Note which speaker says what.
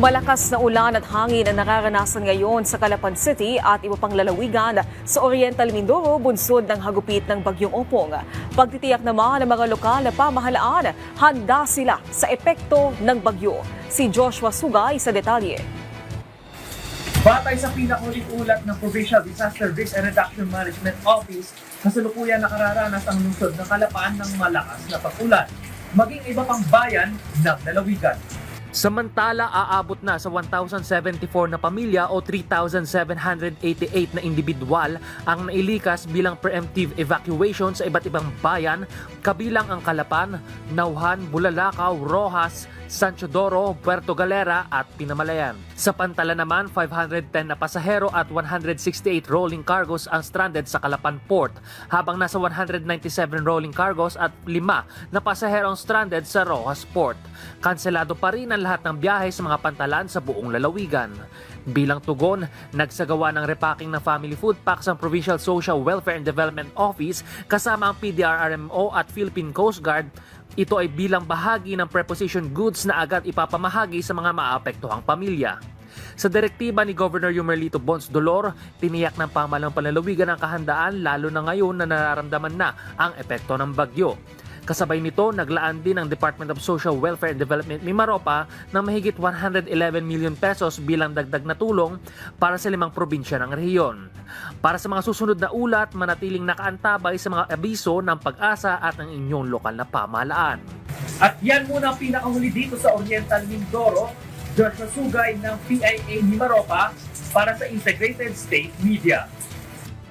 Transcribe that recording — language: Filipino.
Speaker 1: Malakas na ulan at hangin ang nararanasan ngayon sa Calapan City at iba pang lalawigan sa Oriental Mindoro bunsod ng hagupit ng Bagyong Ompong. Pagtitiyak naman ng mga lokal na pamahalaan, handa sila sa epekto ng bagyo. Si Joshua Sugay sa detalye.
Speaker 2: Batay sa pinakahuling ulat ng Provincial Disaster Risk and Reduction Management Office, kasalukuyan nakararanas ang lungsod ng Calapan ng malakas na pag-ulan, maging iba pang bayan ng lalawigan.
Speaker 3: Samantala, aabot na sa 1,074 na pamilya o 3,788 na individual ang nailikas bilang preemptive evacuation sa iba't ibang bayan, kabilang ang Calapan, Nauhan, Bulalakaw, Rojas, San Teodoro, Puerto Galera at Pinamalayan. Sa Pantala naman, 510 na pasahero at 168 rolling cargos ang stranded sa Calapan Port, habang nasa 197 rolling cargos at 5 na pasahero ang stranded sa Rojas Port. Kanselado pa rin ang lahat ng biyahe sa mga pantalan sa buong lalawigan. Bilang tugon, nagsagawa ng repacking ng family food packs ang Provincial Social Welfare and Development Office kasama ang PDRRMO at Philippine Coast Guard. Ito ay bilang bahagi ng preposition goods na agad ipapamahagi sa mga maapektuhang pamilya. Sa direktiba ni Governor Yumerlito Bons Dolor, tiniyak ng pamahalang panlalawigan ang kahandaan lalo na ngayon na nararamdaman na ang epekto ng bagyo. Kasabay nito, naglaan din ang Department of Social Welfare and Development Mimaropa ng mahigit 111 million pesos bilang dagdag na tulong para sa 5 probinsya ng rehiyon. Para sa mga susunod na ulat, manatiling nakaantabay sa mga abiso ng Pag-asa at ng inyong lokal na pamahalaan.
Speaker 2: At yan muna ang pinakahuli dito sa Oriental Mindoro, Joshua Sugay ng PIA Mimaropa para sa Integrated State Media.